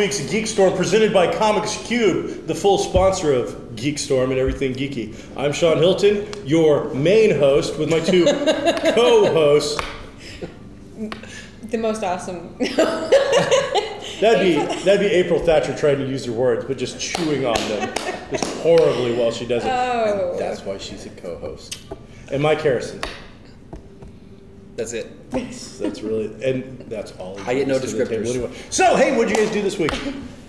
week's GeekStormE presented by Comics Cube, the full sponsor of GeekStormE and everything geeky. I'm Shawn Hilton, your main host, with my two co-hosts. The most awesome. That'd be April Thatcher trying to use her words, but just chewing on them just horribly while she does it. Oh. And that's why she's a co-host. And Mike Harrison. That's it. That's really, and that's all. I get no descriptors. Anyway. So, hey, what'd you guys do this week?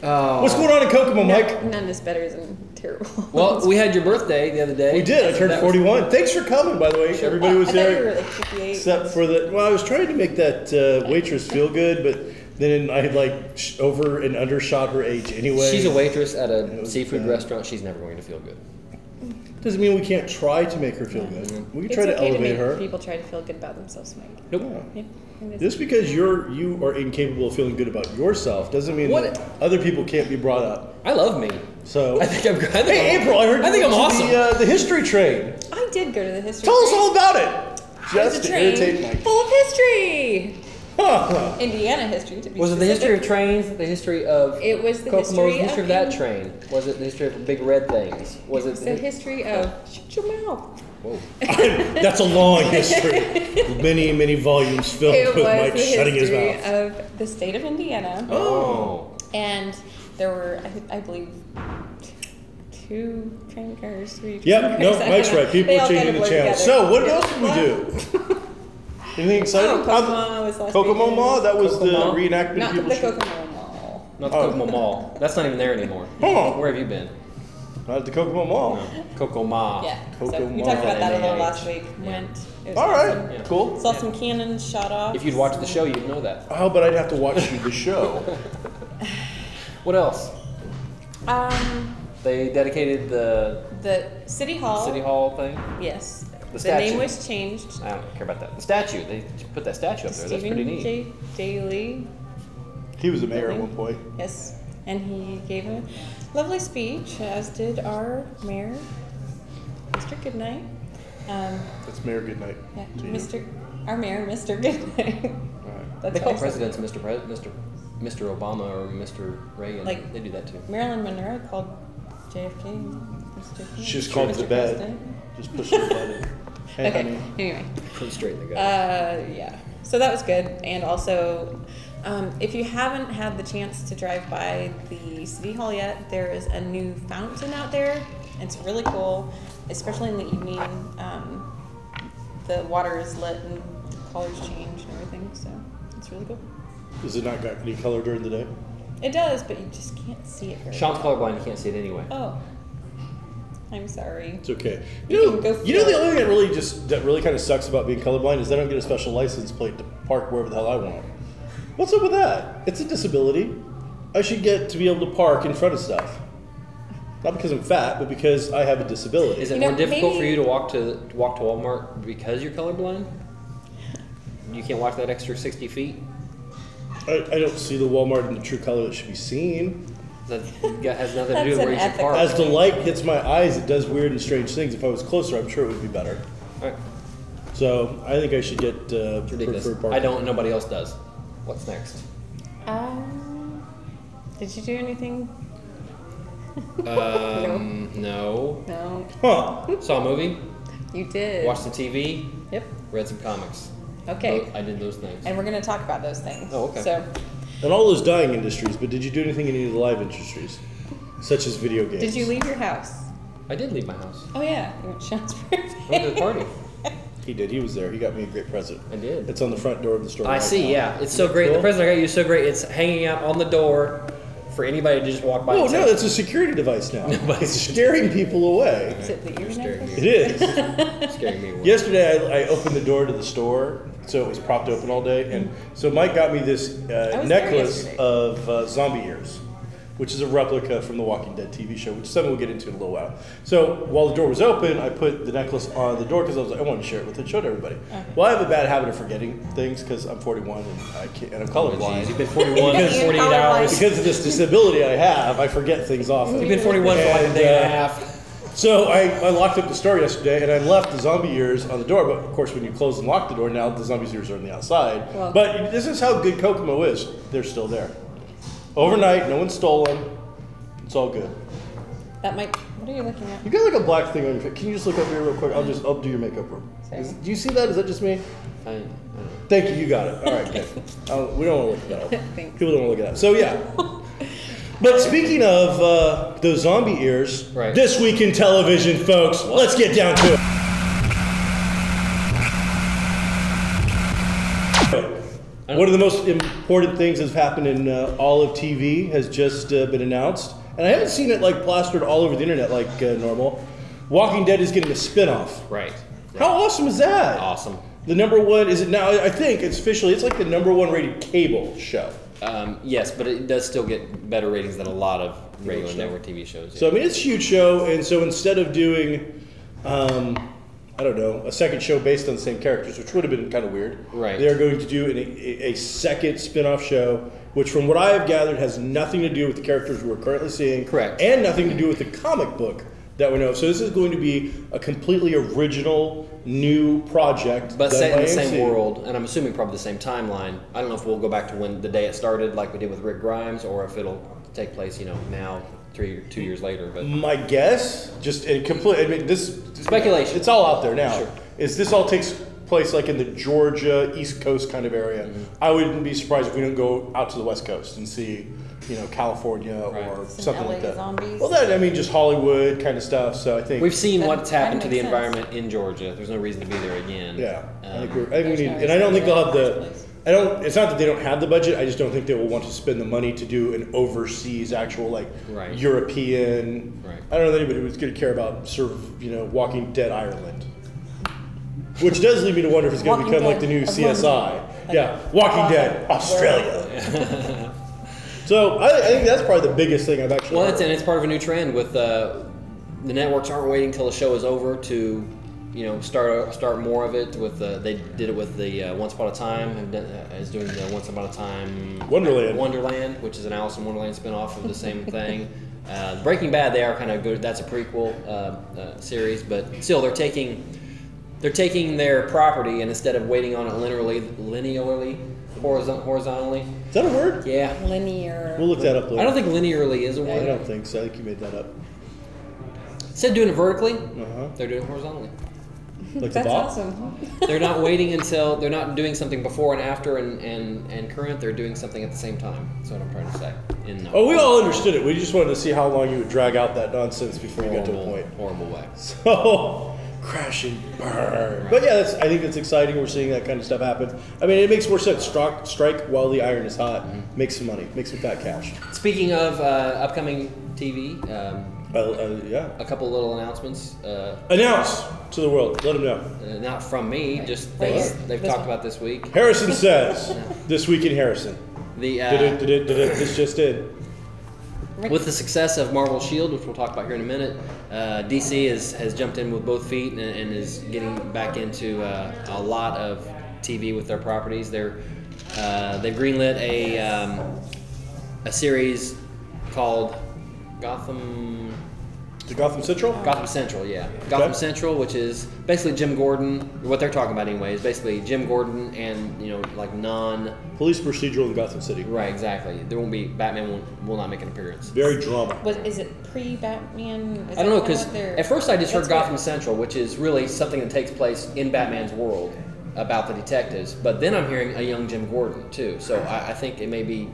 What's going on in Kokomo, Mike? None is better than terrible. Well, we had your birthday the other day. We did. I turned 41. Thanks for coming, by the way. Everybody was there. I thought you were like 58. Except for the, well, I was trying to make that waitress feel good, but then I had like over and undershot her age anyway. She's a waitress at a seafood restaurant. She's never going to feel good. Doesn't mean we can't try to make her feel good. We can try to elevate her. People try to feel good about themselves, Mike. Nope. Yeah. Just because you are incapable of feeling good about yourself doesn't mean that other people can't be brought up. I love me. So I think I'm good. Hey, April, I heard you I'm awesome. the history train. I did go to the history Tell train. us all about it. Just to train irritate Mike. full of history. Huh. Indiana history, to be Was it the specific. history of trains? The history of It was the Kokomo's history of that train? Was it the history of big red things? Was it the history of shut your mouth? Whoa. That's a long history. Many, many volumes filled It with was Mike the shutting his history mouth. of the state of Indiana. Oh. And there were, I believe, 2 train cars, 3 train Yep, cars. no, I don't Mike's know. right. People They are all kind changing of the blur channel. together. So, what else did we do? Anything exciting? Oh, Kokomo was last Kokomo weekend. Mall? That was Kokomo? the reenactment Not people the shoot? Kokomo Mall. Not the Kokomo Mall. That's not even there anymore. Huh. Where have you been? Not at the Kokomo Mall. No. Kokomo. Yeah, so Kokomo we talked about that a little Mall. last week. Yeah. Went. It was All right, awesome. Yeah. cool. Saw some cannons shot off. If you'd watched the show, you'd know that. Oh, but I'd have to watch the show. What else? They dedicated the City Hall. City Hall thing. Yes. The The name statue. was changed. I don't care about that. The statue. They put that statue up there. That's pretty neat. J. Daly. He was a mayor at one point. Yes. And he gave a lovely speech, as did our mayor, Mr. Goodnight. That's Mayor Goodnight. Yeah, to you. our mayor, Mr. Goodnight. All right. That's They call awesome. presidents Mr. Obama or Mr. Reagan. Like- they do that too. Marilyn Monroe called JFK Mr. She just called Mr. the bed. President. Just push the button. Hey, Okay. honey. Anyway. Put it straight in the gut. Yeah. So that was good. And also, if you haven't had the chance to drive by the City Hall yet, there is a new fountain out there. It's really cool, especially in the evening. The water is lit and the colors change and everything. So it's really cool. Does it not got any color during the day? It does, but you just can't see it very Sean's well. colorblind. You can't see it anyway. Oh. I'm sorry. It's okay. You You can go know feel the it. only thing that really kind of sucks about being colorblind is I don't get a special license plate to park wherever the hell I want. What's up with that? It's a disability. I should get to be able to park in front of stuff. Not because I'm fat, but because I have a disability. Is it You know, more difficult for maybe- you to walk to Walmart because you're colorblind? You can't walk that extra 60 feet? I don't see the Walmart in the true color that should be seen. That has nothing to That's do with an where you should ethical- park. As the light hits my eyes, it does weird and strange things. If I was closer, I'm sure it would be better. All right. So I think I should get It's ridiculous. preferred parking. I don't. Nobody else does. What's next? Did you do anything? No. No. Huh. Saw a movie. You did. Watched some TV. Yep. Read some comics. Okay. I did those things. And we're going to talk about those things. Oh, okay. So, And all those dying industries, but did you do anything in any of the live industries? Such as video games. did you leave your house? I did leave my house. Oh, yeah. You went to Sean's birthday. I went to the party. He did. He was there. He got me a great present. I did. It's on the front door of the store. I right see. now. Yeah, it's so great. Cool. The present I got you is so great. It's hanging out on the door for anybody to just walk by. Oh and no, say, it's a security device now. Nobody It's scaring people away. Is it the ear scaring necklace? It is. scaring me away. Yesterday, I opened the door to the store, so it was propped open all day, and so Mike got me this was there necklace yesterday. of zombie ears, which is a replica from the Walking Dead TV show, which is something we'll get into in a little while. So while the door was open, I put the necklace on the door because I was like, I wanted to share it with it, show it to everybody. Okay. Well, I have a bad habit of forgetting things because I'm 41 and I'm Oh, colorblind. geez, you've been 41 for Because- 48 hours. Because of this disability I have, I forget things often. You've been 41 for like a day and a half. So I locked up the store yesterday, and I left the zombie ears on the door. But of course, when you close and lock the door, now the zombie ears are on the outside. Well- but this is how good Kokomo is. They're still there. Overnight, no one stole them. It's all good. That might. What are you looking at? You got like a black thing on your face. Can you just look up here real quick? I'll do your makeup room. Do you see that? Is that just me? Thank you. You got it. All right. Okay. We don't want to look at that. People don't want to look at that. So yeah. But speaking of those zombie ears, this week in television, folks, let's get down to it. One of the most important things that's happened in all of TV has just been announced. And I haven't seen it like plastered all over the internet like normal. Walking Dead is getting a spin-off. Right. How awesome is that? Awesome. The number one, is it now? I think it's officially, it's like the number one rated cable show. Yes, but it does still get better ratings than a lot of regular network TV shows. Yeah. So, I mean, it's a huge show. And so instead of doing, I don't know, a second show based on the same characters, which would have been kind of weird. Right. They are going to do a second spin-off show, which from what I have gathered has nothing to do with the characters we're currently seeing. Correct. And nothing to do with the comic book that we know. So this is going to be a completely original, new project. But set in the same world, and I'm assuming probably the same timeline. I don't know if we'll go back to when the day it started like we did with Rick Grimes, or if it'll take place, now 2 years later. But my guess, this speculation. It's all out there now. Sure. Is this all takes place like in the Georgia East Coast kind of area? Mm-hmm. I wouldn't be surprised if we don't go out to the West Coast and see, California or something LA like that. Zombies. Well, just Hollywood kind of stuff. So I think we've seen what's happened to the sense. environment in Georgia. There's no reason to be there again. Yeah, I think we need, and I don't think they'll have the. It's not that they don't have the budget. I just don't think they will want to spend the money to do an overseas actual European. Right. I don't know anybody who's going to care about Walking Dead Ireland. Which does lead me to wonder if it's going to become like the new CSI. Walking Dead Australia. So I think that's probably the biggest thing I've actually. Well, it's part of a new trend with the networks aren't waiting till the show is over to start more of it. With they did it with the Once Upon a Time and is doing the Once Upon a Time Wonderland, which is an Alice in Wonderland spinoff of the same thing. Breaking Bad, they are kind of good. That's a prequel series, but still they're taking their property and instead of waiting on it linearly, horizontally. Is that a word? Yeah. Linear. We'll look that up later. I don't think linearly is a word. I don't think so. I think you made that up. Instead of doing it vertically, they're doing it horizontally. Like That's awesome. They're not waiting until they're not doing something before and after and current. They're doing something at the same time. That's what I'm trying to say. We all understood it. We just wanted to see how long you would drag out that nonsense before you got to a point. Horrible way. So crash and burn. Right. But yeah, I think it's exciting. We're seeing that kind of stuff happen. I mean, it makes more sense. Strike while the iron is hot. Mm-hmm. Make some money. Make some fat cash. Speaking of upcoming TV, a couple little announcements. Announce to the world. Let them know. Not from me, just things they've talked about this week. Harrison says, This Week in Harrison. This just in. With the success of Marvel's S.H.I.E.L.D., which we'll talk about here in a minute, DC has jumped in with both feet and is getting back into a lot of TV with their properties. They've greenlit a series called Gotham. The Gotham Central? Gotham Central, yeah. Gotham Central, which is basically Jim Gordon. What they're talking about anyway is basically Jim Gordon and police procedural in Gotham City. Right, exactly. There won't be Batman will not make an appearance. Very drama. Is it pre-Batman? I don't know, because at first I just heard Gotham Central, which is really something that takes place in Batman's world about the detectives. But then I'm hearing a young Jim Gordon too, so I think it may be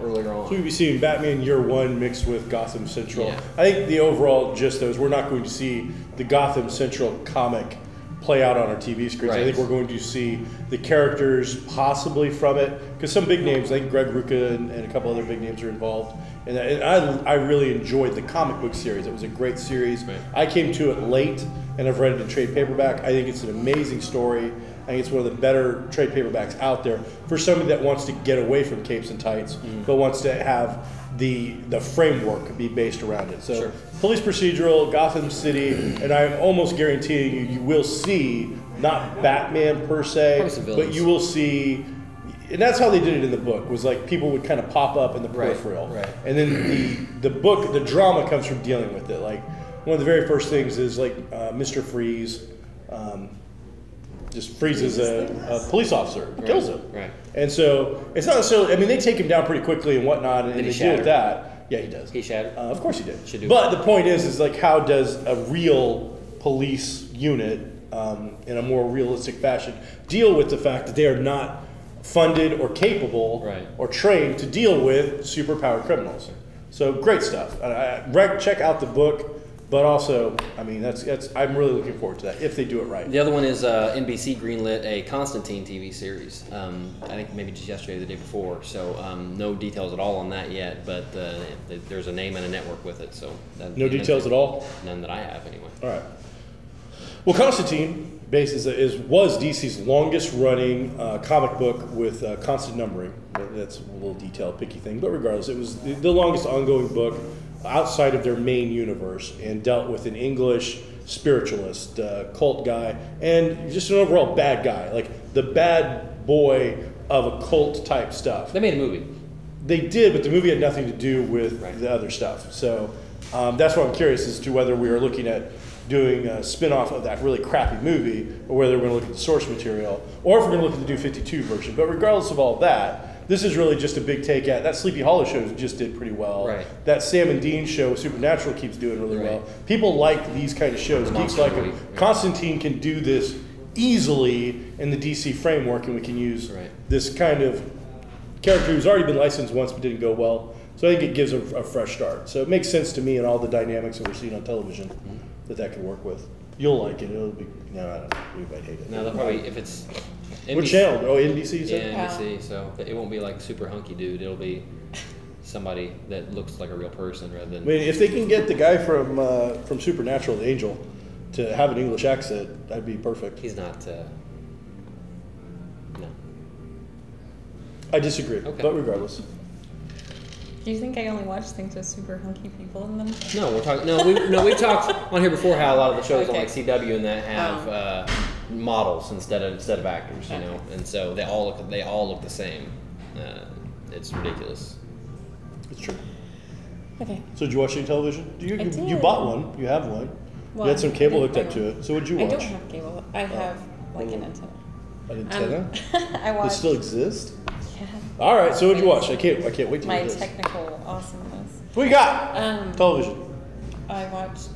earlier on. So we'll be seeing Batman Year One mixed with Gotham Central. Yeah. I think the overall gist though is we're not going to see the Gotham Central comic play out on our TV screens. Right. I think we're going to see the characters possibly from it, because some big names, I think Greg Rucka and a couple other big names are involved. And I really enjoyed the comic book series. It was a great series. Right. I came to it late, and I've read it in trade paperback. I think it's an amazing story. I think it's one of the better trade paperbacks out there for somebody that wants to get away from capes and tights, but wants to have the framework be based around it. So police procedural, Gotham City, and I'm almost guaranteeing you will see, not Batman per se, but you will see, and that's how they did it in the book, was like people would kind of pop up in the peripheral. Right. And then the book, the drama comes from dealing with it. Like one of the very first things is like Mr. Freeze, just freezes a police officer, kills him. Right. And so it's not necessarily. I mean, they take him down pretty quickly and whatnot, and Did he they deal shatter? with that. Yeah, he does. He shattered? Of course he did. Should do. But the point is like, how does a real police unit, in a more realistic fashion, deal with the fact that they are not funded or capable Right. or trained to deal with superpowered criminals? So great stuff. Check out the book. But also, I mean, that's I'm really looking forward to that if they do it right. The other one is NBC greenlit a Constantine TV series. I think maybe just yesterday or the day before. So no details at all on that yet, but there's a name and a network with it. So No details at all? None that I have, anyway. All right. Well, Constantine was DC's longest running comic book with constant numbering. That's a little detailed, picky thing, but regardless, it was the longest ongoing book outside of their main universe, and dealt with an English spiritualist, cult guy, and just an overall bad guy, like the bad boy of a cult type stuff. They made a movie. They did, but the movie had nothing to do with Right. the other stuff. So that's why I'm curious as to whether we are looking at doing a spin-off of that really crappy movie, or whether we're going to look at the source material, or if we're going to look at the New 52 version. But regardless of all that, this is really just a big take at that Sleepy Hollow show just did pretty well. Right. That Sam and Dean show, Supernatural, keeps doing really Right. well. People like these kind of shows. Geeks Monster like them. Week, yeah. Constantine can do this easily in the DC framework, and we can use Right. this kind of character who's already been licensed once but didn't go well. So I think it gives a fresh start. So it makes sense to me, and all the dynamics that we're seeing on television, that could work with. You'll like it. It'll be no, I don't know. You might hate it. No, they'll probably, if it's What channel? Oh, NBC. You said? Yeah, NBC. So it won't be like super hunky dude. It'll be somebody that looks like a real person rather than. I mean, if they can get the guy from Supernatural, the Angel, to have an English accent, that'd be perfect. He's not. No. I disagree, Okay. but regardless. Do you think I only watch things with super hunky people in them? No, we're talking. We've talked on here before how a lot of the shows on Okay. like CW and that have models instead of actors, you know, and so they all look the same. It's ridiculous. It's true. Okay. So did you watch any television? I did. You bought one. You have one. Well, you had some cable I hooked up didn't- to it. So what did you I watch? don't have cable. I have like an antenna. An antenna? I Does watched. it still exist? Yeah. All right. So what did you watch? I can't wait to My hear this. technical awesomeness. What you got? Television. I watched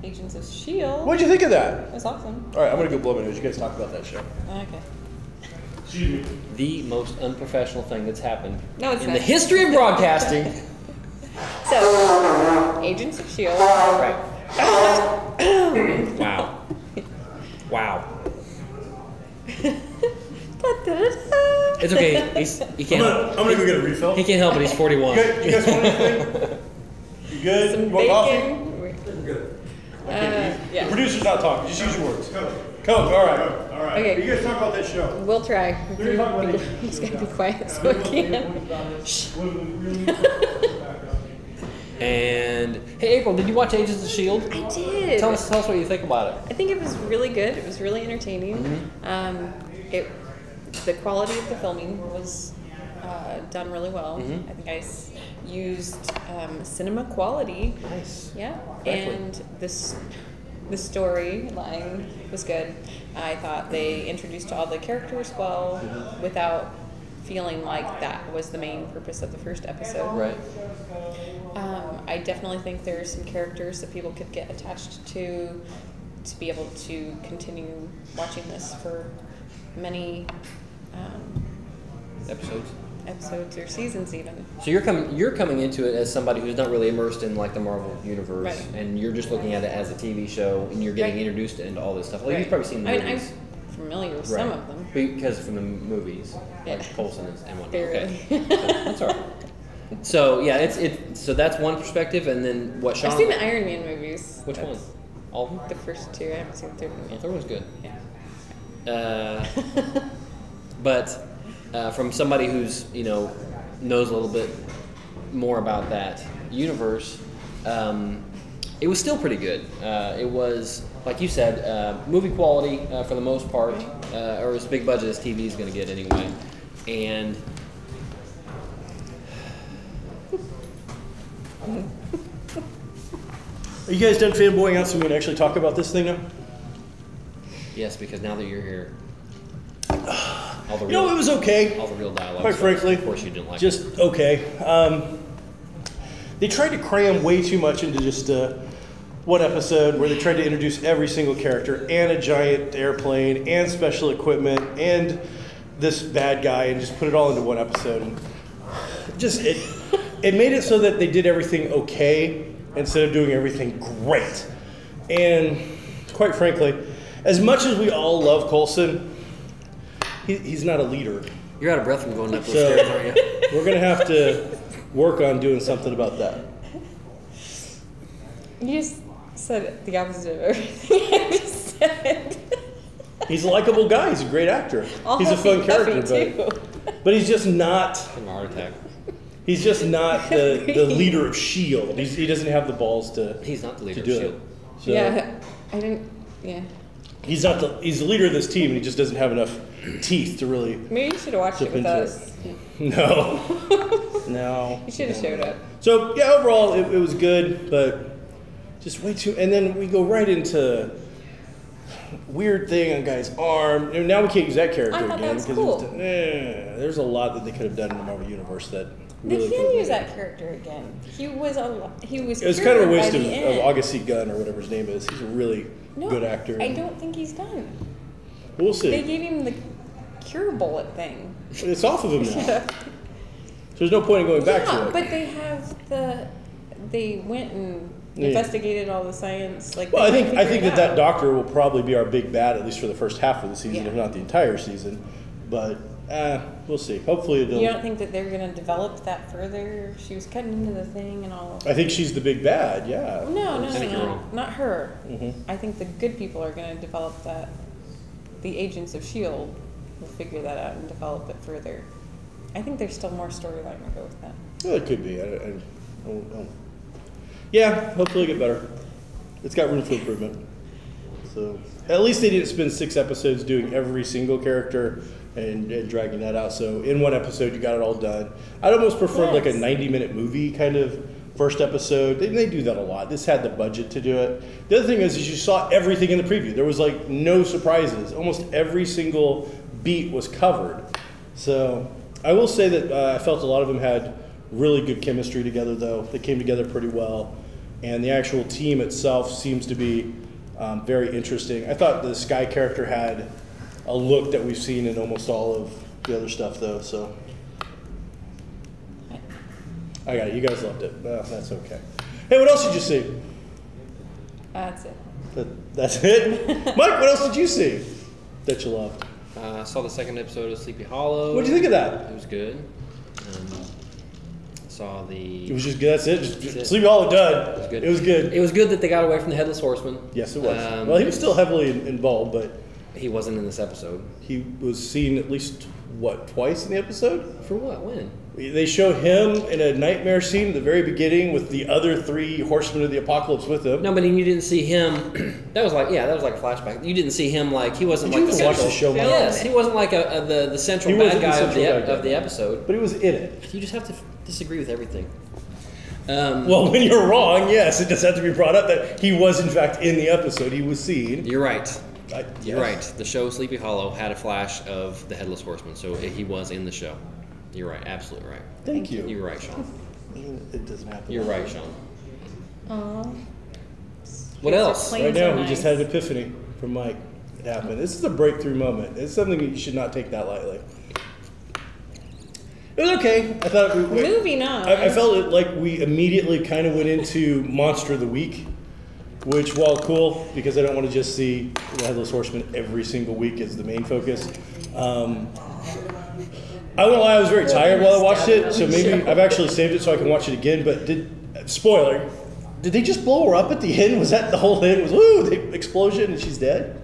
Agents of S.H.I.E.L.D. What'd you think of that? It was awesome. All right, I'm gonna go blow my nose. You guys talk about that show. Okay. Excuse me. The most unprofessional thing that's happened No, it's in not. the history of broadcasting. So, Agents of S.H.I.E.L.D. Right. Wow. Wow. It's okay. He can't. I'm gonna go get a refill. He can't help it. He's 41. You guys want anything? You good? Some You want coffee? bacon. We're good. Yeah. The producer's not talking. Just use your words. Coke. All right. All right. Okay. You guys talk about that show. We'll try. We're gonna talk about it. He's gonna be quiet so I can. And hey, April, did you watch Agents of S.H.I.E.L.D.? I did. Tell us what you think about it. I think it was really good. It was really entertaining. The quality of the filming was done really well. I think I used cinema quality. Nice. Yeah, Exactly. and the storyline was good. I thought they introduced all the characters well without feeling like that was the main purpose of the first episode. Right. I definitely think there's some characters that people could get attached to be able to continue watching this for many episodes or seasons even. So you're coming into it as somebody who's not really immersed in like the Marvel universe, Right. and you're just looking at it as a TV show, and you're getting Right. introduced into all this stuff. Well, Right. you've probably seen the I mean, movies. I'm familiar with some of them. Because from the movies, Yeah. like Coulson and whatnot. Barely. Okay. That's all right. So yeah, so that's one perspective, and then what Shawn. I've seen the Iron Man movies. Which one? All of them. The first two. I haven't seen the third one The yet. third one's good. Yeah. But from somebody who's knows a little bit more about that universe, it was still pretty good. It was, like you said, movie quality for the most part, or as big budget as TV is going to get anyway. And Are you guys done fanboying out so we can actually talk about this thing now? Yes, because now that you're here, all the You know, it was okay. all the real dialogue. Quite frankly, of course, you didn't like just it. okay. They tried to cram way too much into just one episode where they tried to introduce every single character and a giant airplane and special equipment and this bad guy and just put it all into one episode. And just it made it so that they did everything okay instead of doing everything great. And quite frankly, as much as we all love Coulson, he's not a leader. You're out of breath from going up those So stairs, aren't you? we're gonna have to work on doing something about that. You just said the opposite of everything I just said. He's a likable guy. He's a great actor. All He's a fun huffy character, puffy, but he's just not. Having a heart attack. He's just not the leader of Shield. He doesn't have the balls to. He's not the leader to of do S.H.I.E.L.D. it. So Yeah, I didn't. Yeah, he's not the. He's the leader of this team, and he just doesn't have enough teeth to really. maybe you should have watched it Dip with into us. No. No. You should have showed up. So yeah, overall it was good, but just way too. And then we go right into weird thing on guy's arm. And now we can't use that character I thought again that was cool. there's a lot that they could have done in the Marvel Universe that. They Really can could've use made that character again. He was It was kind of a waste by of the end. August C. Gunn or whatever his name is. He's a really No, good actor. I don't think he's done. We'll see. They gave him the cure bullet thing. It's off of him now. So there's no point in going back to Yeah, it. but they have they went and Yeah. investigated all the science. Like, Well, I they think figured it that out. doctor will probably be our big bad, at least for the first half of the season, Yeah. if not the entire season. But we'll see. Hopefully they'll. You don't think that they're going to develop that further? She was cutting into the thing and all. I think she's the big bad. Yeah. No, I think you're no, wrong. not her. Mhm. I think the good people are going to develop that. The agents of Shield will figure that out and develop it further. I think there's still more storyline to go with that. Well, it could be. I don't. Yeah. Hopefully it'll get better. It's got room for improvement. So at least they didn't spend 6 episodes doing every single character and dragging that out. So in one episode you got it all done. I'd almost prefer like a Yes. 90-minute movie kind of first episode. They do that a lot. This had the budget to do it. The other thing is you saw everything in the preview. There was like no surprises. Almost every single beat was covered. So I will say that I felt a lot of them had really good chemistry together, though. They came together pretty well. And the actual team itself seems to be very interesting. I thought the Sky character had a look that we've seen in almost all of the other stuff, though. So I got it. You guys loved it. That's okay. Hey, what else did you see? That's it. That's it? Mike, what else did you see that you loved? I saw the second episode of Sleepy Hollow. What did you think of that? It was good. Saw the. It was just good. That's it. That's Just it. Sleepy Hollow done. It was good. It was good. It was good that they got away from the Headless Horseman. Yes, it was. Well, he was still heavily involved, but He wasn't in this episode. he was seen at least, twice in the episode? For what? When? They show him in a nightmare scene at the very beginning with the other 3 horsemen of the apocalypse with him. No, but you didn't see him. That was like a flashback. You didn't see him like he wasn't Did you like the even watch central. the show, Mike? Yes, he wasn't like the central He bad wasn't the guy central bad guy. of the episode. But he was in it. You just have to disagree with everything. Well, when you're wrong, yes, it does have to be brought up that he was in fact in the episode. He was seen. You're right. You're Yes. right. The show Sleepy Hollow had a flash of the Headless Horseman, so he was in the show. You're right. Absolutely right. Thank you. You're right, Sean. It doesn't happen. You're right, Sean. Aw. What else? Plain Right now, so we just nice. had an epiphany from Mike. It happened. This is a breakthrough moment. It's something that you should not take that lightly. It was okay. I thought Moving on. I felt it like we immediately kind of went into Monster of the Week, which, while cool, because I don't want to just see the Headless Horseman every single week as the main focus. I won't lie, I was very tired while I watched it, so maybe I've actually saved it so I can watch it again. But spoiler, did they just blow her up at the end? Was that the whole thing? Was the explosion and she's dead?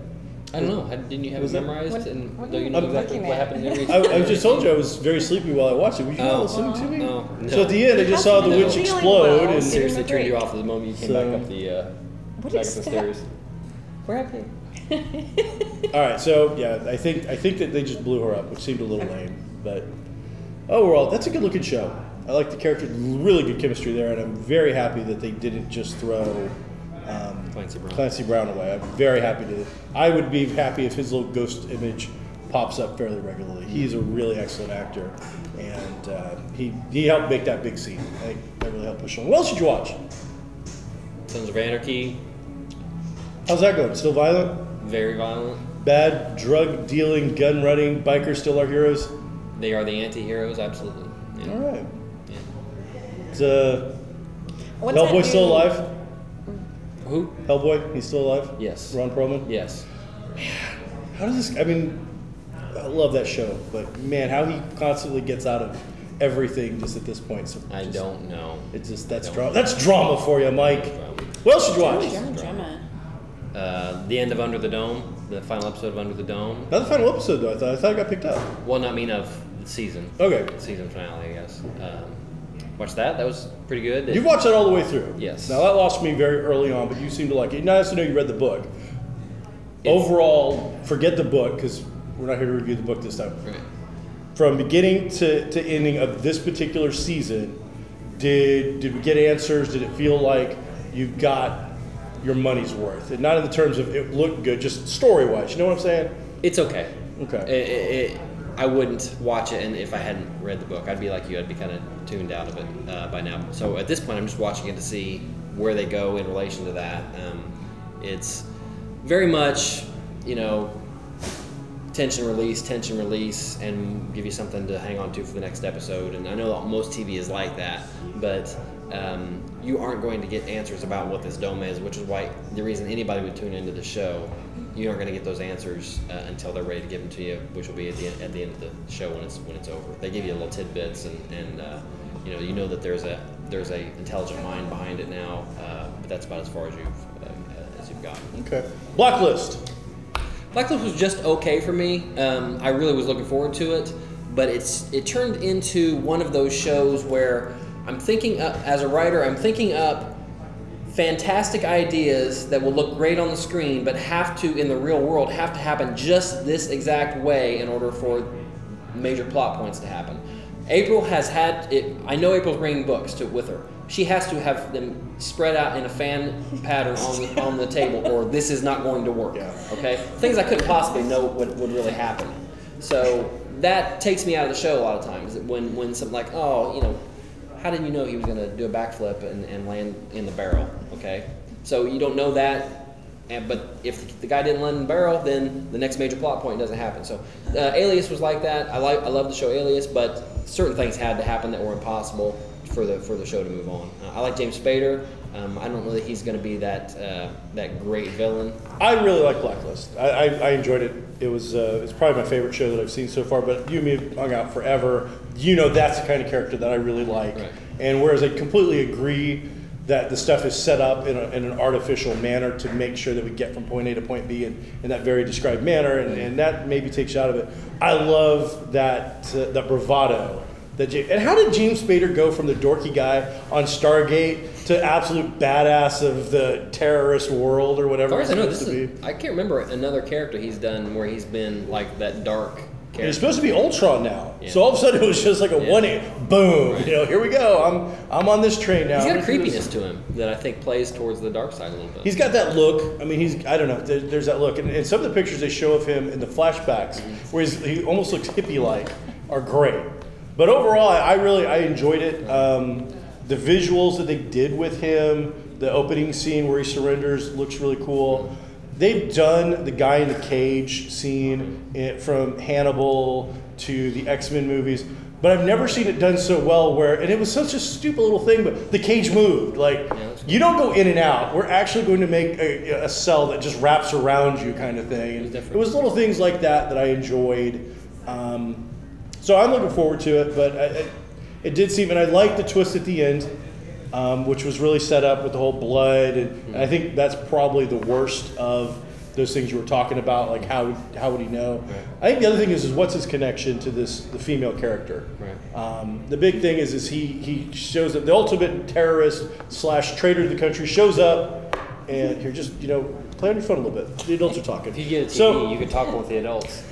I don't know. Didn't you have it memorized? What- And what do are you you know looking exactly what at? happened in every I just told you I was very sleepy while I watched it. Were you not listening to me? No. So at the end, I just saw the No. witch Feeling explode, well. and Seriously Give him a turned you break. off the moment you came So- back up the What back is up the that? stairs. We're up here. all right. So yeah, I think that they just blew her up, which seemed a little lame. But overall, that's a good looking show. I like the character, really good chemistry there, and I'm very happy that they didn't just throw Clancy Brown away. I'm very happy to. I would be happy if his little ghost image pops up fairly regularly. He's a really excellent actor, and he helped make that big scene. I think that really helped push on. What else did you watch? Sons of Anarchy. How's that going? Still violent? Very violent. Bad drug dealing, gun running bikers still our heroes? They are the anti-heroes, absolutely. Yeah. All right. Yeah. Is Hellboy still alive? Who? Hellboy, he's still alive? Yes. Ron Perlman? Yes. How does this, I mean, I love that show, but man, how he constantly gets out of everything just at this point. So I don't know. It's just, that's drama for you, Mike. What else did you watch? Drama. The end of Under the Dome, the final episode of Under the Dome. Not the final episode, though. I thought it got picked up. Well, not mean of the season. Okay. The season finale, I guess. Watched that. That was pretty good. You've watched that all the way through? Yes. Now, that lost me very early on, but you seem to like it. Nice to know you read the book. Overall, forget the book, because we're not here to review the book this time. Right. From beginning to ending of this particular season, did we get answers? Did it feel like you got your money's worth? And not in the terms of it looked good, just story-wise. You know what I'm saying? It's okay. Okay. I wouldn't watch it, and if I hadn't read the book, I'd be like you. I'd be kind of tuned out of it by now. So at this point, I'm just watching it to see where they go in relation to that. It's very much, tension release, and give you something to hang on to for the next episode. And I know that most TV is like that, but you aren't going to get answers about what this dome is, which is why the reason anybody would tune into the show. You aren't going to get those answers until they're ready to give them to you, which will be at the end of the show when it's over. They give you little tidbits, and you know that there's a intelligent mind behind it now, but that's about as far as you've got. Okay. Blacklist. Blacklist was just okay for me. I really was looking forward to it, but it turned into one of those shows where I'm thinking up as a writer. I'm thinking up fantastic ideas that will look great on the screen, but have to, in the real world, have to happen just this exact way in order for major plot points to happen. April has had it. I know April's bringing books with her. She has to have them spread out in a fan pattern on the table, or this is not going to work. Okay, things I couldn't possibly know would really happen. So that takes me out of the show a lot of times. When something like, how did you know he was going to do a backflip and land in the barrel? Okay, so you don't know that, but if the guy didn't land in the barrel, then the next major plot point doesn't happen. So Alias was like that. I love the show Alias, but certain things had to happen that were impossible for the show to move on. I like James Spader. I don't know that he's going to be that great villain. I really like Blacklist. I enjoyed it. It's probably my favorite show that I've seen so far. But you and me have hung out forever. That's the kind of character that I really like. Right. And whereas I completely agree that the stuff is set up in an artificial manner to make sure that we get from point A to point B in that very described manner, and that maybe takes you out of it. I love that bravado. And how did James Spader go from the dorky guy on Stargate to absolute badass of the terrorist world or whatever it's supposed to be? I can't remember another character he's done where he's been like that dark character. He's supposed to be Ultron now. Yeah. So all of a sudden it was just like a 180, boom, right. Here we go. I'm on this train now. He's got a creepiness to him that I think plays towards the dark side a little bit. He's got that look. I mean, I don't know, there's that look. And some of the pictures they show of him in the flashbacks, where he almost looks hippie-like, are great. But overall, I enjoyed it. The visuals that they did with him, the opening scene where he surrenders looks really cool. They've done the guy in the cage scene from Hannibal to the X-Men movies, but I've never seen it done so well and it was such a stupid little thing, but the cage moved. You don't go in and out. We're actually going to make a cell that just wraps around you kind of thing. And it was little things like that I enjoyed. So I'm looking forward to it, but it did seem, and I liked the twist at the end, which was really set up with the whole blood, and I think that's probably the worst of those things you were talking about, like how would he know? Right. I think the other thing is what's his connection to the female character? Right. The big thing is he shows up, the ultimate terrorist / traitor to the country shows up and here, just play on your phone a little bit. The adults are talking. If you get a TV, So- you can talk with the adults.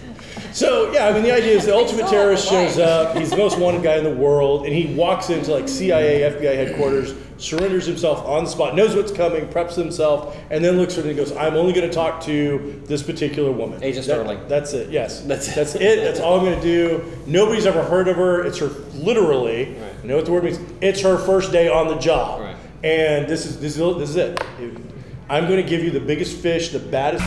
So yeah, I mean the idea is the ultimate saw terrorist the light. shows up. He's the most wanted guy in the world, and he walks into like CIA, FBI headquarters, surrenders himself on the spot, knows what's coming, preps himself, and then looks at it and goes, "I'm only going to talk to this particular woman." Agent Starling. That's it. Yes, That's it. That's it. That's all I'm going to do. Nobody's ever heard of her. It's her literally. Right. You know what the word means? It's her first day on the job, Right. and this is it. I'm going to give you the biggest fish, the baddest.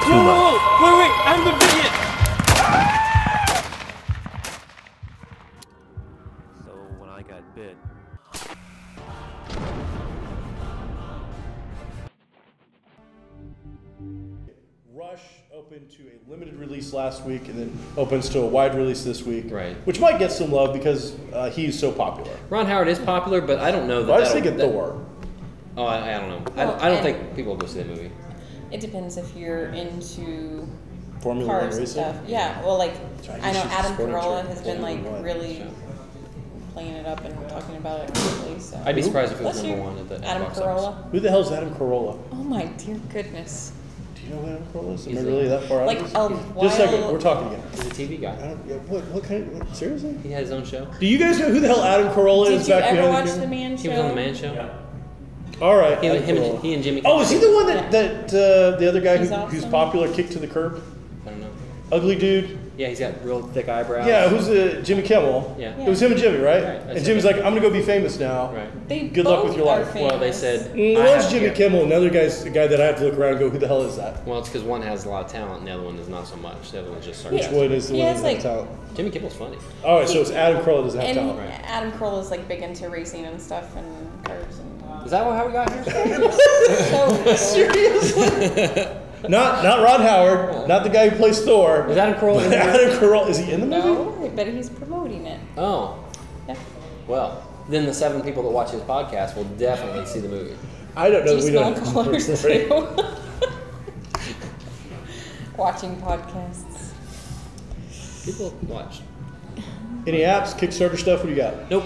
Wait, I'm the idiot. So when I got bit, Rush opened to a limited release last week and then opens to a wide release this week. Right. Which might get some love because he's so popular. Ron Howard is popular, but I don't know that. But I was that'll- thinking that- Thor. Oh, I don't know. Well, I don't and- think people will go see that movie. It depends if you're into Formula One cars and racing. stuff. Yeah, well, like Sorry, I know she's Adam sporting Carolla shirt. has been like Formula One. really Sure. playing it up and talking about it lately. So I'd be surprised if it was Bless number you. one at the Adam box Carolla. office. Who the hell's Adam Carolla? Oh my dear goodness! Do you know who Adam Carolla is? Am I He's really that far out? Like of this? a Just a second, while- we're talking again. He's a TV I guy. don't, yeah, what kind of, seriously? He had his own show. Do you guys know who the hell Adam Carolla is Did you back ever behind watch the The camera? Man Show? He was on the Man Show. All right. He, Adam him, Carolla. and, he and Jimmy. Oh, is he the one Yeah. that the other guy He's who's awesome. popular kicked to the curb? I don't know. Ugly dude. Yeah, he's got real thick eyebrows. Yeah, who's Jimmy Kimmel? Yeah. It was him and Jimmy, right? Right, that's And Jimmy's it. like, I'm gonna go be famous now. Right. They Good luck both with your are life. Well, they famous. said. One's have- Jimmy yeah. Kimmel, another guy's the guy that I have to look around and go, who the hell is that? Well, it's because one has a lot of talent and the other one is not so much. The other one's just Which sarcastic. one is the He one has, that like- has talent? Jimmy Kimmel's funny. All right, so it's Adam Carolla doesn't have And talent. Right. Adam Carolla is like big into racing and stuff and cars and. Is that how we got here? So Seriously? Not Ron Howard, not the guy who plays Thor. Is Adam Carolla in But the movie? Adam Carolla, is he in the movie? no, but he's promoting it. Oh, Yeah. well, then the 7 people that watch his podcast will definitely see the movie. I don't know. Do you We smell don't. colors Right. too? Watching podcasts. People watch. Any apps, Kickstarter stuff? What do you got? Nope.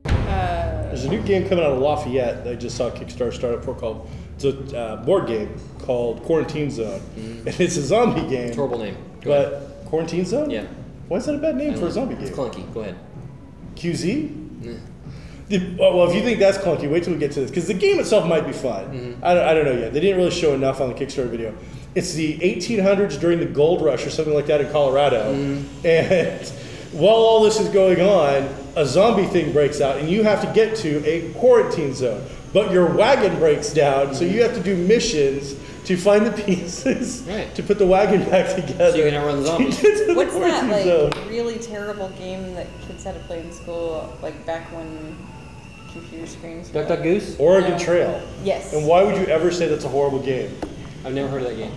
There's a new game coming out of Lafayette that I just saw Kickstarter start up for called, it's a board game called Quarantine Zone. And it's a zombie game. Horrible name. Go ahead. But Quarantine Zone? Yeah. Why is that a bad name for a zombie It's game? clunky. Go ahead. QZ? Well, if you think that's clunky, wait till we get to this. Because the game itself might be fun. I don't know yet. They didn't really show enough on the Kickstarter video. It's the 1800s during the gold rush or something like that in Colorado. And while all this is going on, a zombie thing breaks out, and you have to get to a quarantine zone. But your wagon breaks down, so you have to do missions to find the pieces Right. to put the wagon back together. So you can outrun the zombies. to get to the What's that quarantine like zone. really terrible game that kids had to play in school, like back when computer screens? were Duck Duck like- Goose? Oregon No. Trail. Yes. And why would you ever say that's a horrible game? I've never heard of that game.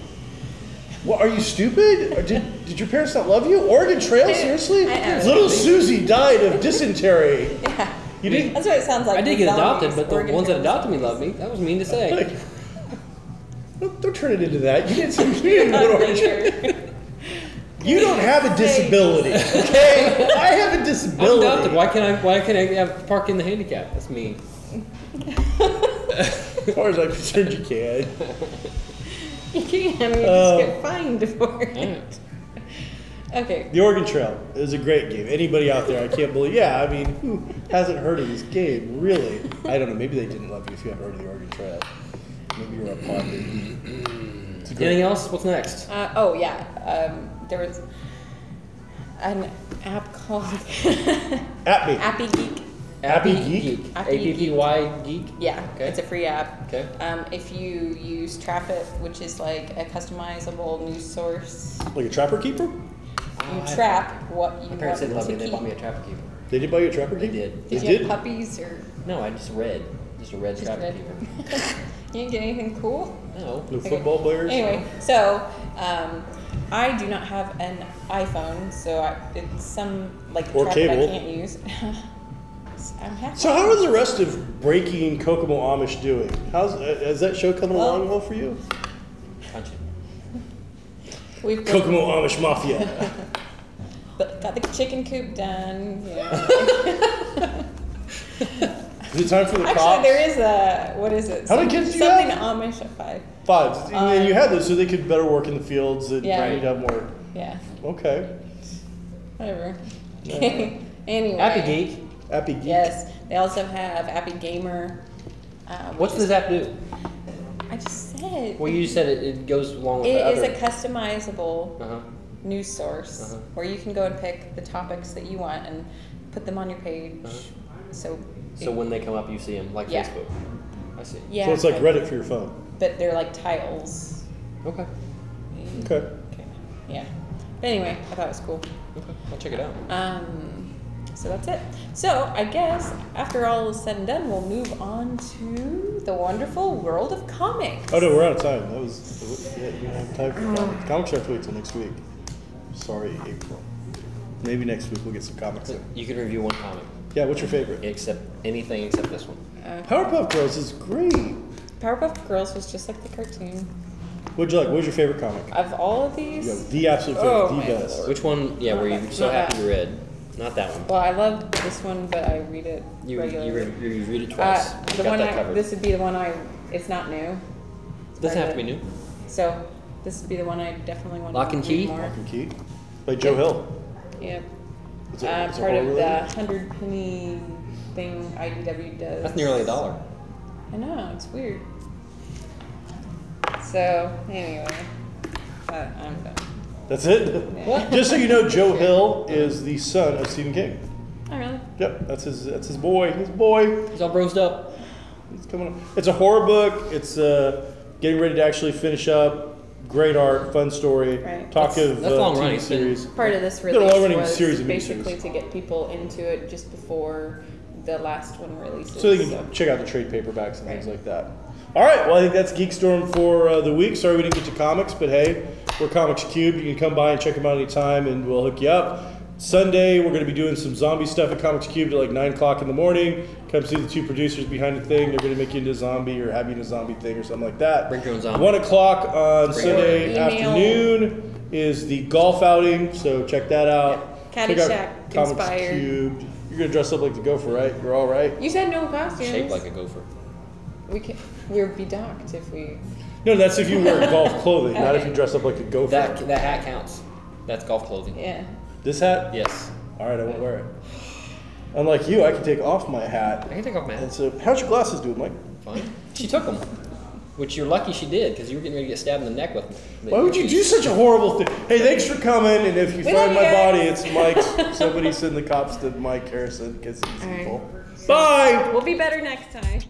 What, are you stupid? Or did your parents not love you? Oregon Trail, seriously? I know. Little Susie died of dysentery. Yeah. You didn't? That's what it sounds like. I did with get zombies. adopted, but the Oregon ones that Trail adopted me zombies. loved me. That was mean to say. Like, don't turn it into that. You didn't know what Oregon Trail. You don't have a disability, okay? I have a I'm disability. adopted. Why can't I have park in the handicap? That's mean. As far as I'm concerned, you can. You can't. You Oh. just get fined for it. Alright. Okay. The Oregon Trail is a great game. Anybody out there, I can't believe. Yeah, I mean, who hasn't heard of this game? Really? I don't know. Maybe they didn't love you if you haven't heard of the Oregon Trail. Maybe you're a ponder. It's a great. Anything else? What's next? Oh yeah. There was an app called At me. Appy Geek. Appy Geek. Geek? APPY Geek. Yeah, Okay. it's a free app. Okay. If you use Trap It, which is like a customizable news source, Like a trapper keeper? you trap what you My parents want did love to me. They keep. bought me a trapper keeper. They did buy you a trapper They keeper? did. They Did you did? have puppies or No, I just read. Just a red just trapper red? keeper. You didn't get anything cool? No. No Okay. football players? Anyway, so I do not have an iPhone, so it's some like Or trap cable. that I can't use. I'm happy. So how are the rest of Breaking Kokomo Amish doing? Has that show coming along well for you? Punch it. We've Kokomo Amish Mafia. got the chicken coop done. Yeah. Is it time for the Actually, cops? there is a, what is it? How many kids do you Something have? Amish at 5. 5. And you had those so they could better work in the fields and Yeah. you'd have more. Yeah. Okay. Whatever. Yeah. Anyway. Happy Geek. Happy Geek. Yes. They also have Happy Gamer. What's this app do? I just said. Well, you said it goes along with It the is other. a customizable Uh-huh. news source Uh-huh. where you can go and pick the topics that you want and put them on your page. So When they come up, you see them, like Yeah. Facebook. I see. yeah, So it's like Reddit for your phone. but they're like tiles. Okay. Okay. Okay. Yeah. But anyway, I thought it was cool. Okay. I'll check it out. So that's it. So I guess after all is said and done, we'll move on to the wonderful world of comics. Oh no, we're out of time. That was yeah, we don't have time for comics. Comics have to wait till next week. Sorry, April. Maybe next week we'll get some comics in. You can review one comic, Yeah, what's your favorite? except anything except this one. Powerpuff Girls is great. Powerpuff Girls was just like the cartoon. What'd you like? What was your favorite comic? Of all of these, Yeah, the absolute favorite, Oh, the my best. Lord. Which one? Yeah, were you Not so that. happy you read? Not that one. well, I love this one, but I read it You regularly. read it twice. The Got one that covered. this would be the one it's not new. Doesn't have to be new. So this would be the one I definitely want Lock to and read Key? more. Lock and Key. By Joe Hill. Yep. Is it Part horror of the related? 100 penny thing IDW does. That's nearly $1. I know, it's weird. So, anyway, I'm done. That's it? Yeah. Just so you know, Joe Hill is the son of Stephen King. Oh, really? Yep, that's his boy. His boy. He's all brosed up. It's coming up. It's a horror book. It's getting ready to actually finish up. Great art, fun story. Right. Talk of That's long TV running. It's been- series. Part of this Been a release long-running was series of basically miniseries. to get people into it just before the last one releases. So they can check out the trade paperbacks and things Right. like that. All right, well, I think that's GeekStorm for the week. Sorry we didn't get to comics, but hey, we're Comics Cube. You can come by and check them out anytime, and we'll hook you up. Sunday, we're going to be doing some zombie stuff at Comics Cube at like 9 o'clock in the morning. Come see the two producers behind the thing. They're going to make you into a zombie or have you in a zombie thing or something like that. Bring your own zombie. 1 o'clock on Bring Sunday your email. afternoon is the golf outing, so check that out. Yeah. Check out Caddyshack Comics inspired. Cube. You're going to dress up like the Gopher, right? You're all right? You said no costumes. Shaped like a gopher. We'd be docked if we. No, that's if you wear golf clothing, not if Okay. you dress up like a Gopher. That hat counts. That's golf clothing. Yeah. This hat? Yes. All right, I won't wear it. Unlike you, I can take off my hat. I can take off my And hat. so, how's your glasses doing, Mike? Fine. She took them. Which you're lucky she did, because you were getting ready to get stabbed in the neck with them. Why would you do such a horrible thing? Hey, thanks for coming. And if you We find love my you body, guys. it's Mike's. Somebody send the cops to Mike Harrison because he's All right. evil. So, Bye. We'll be better next time.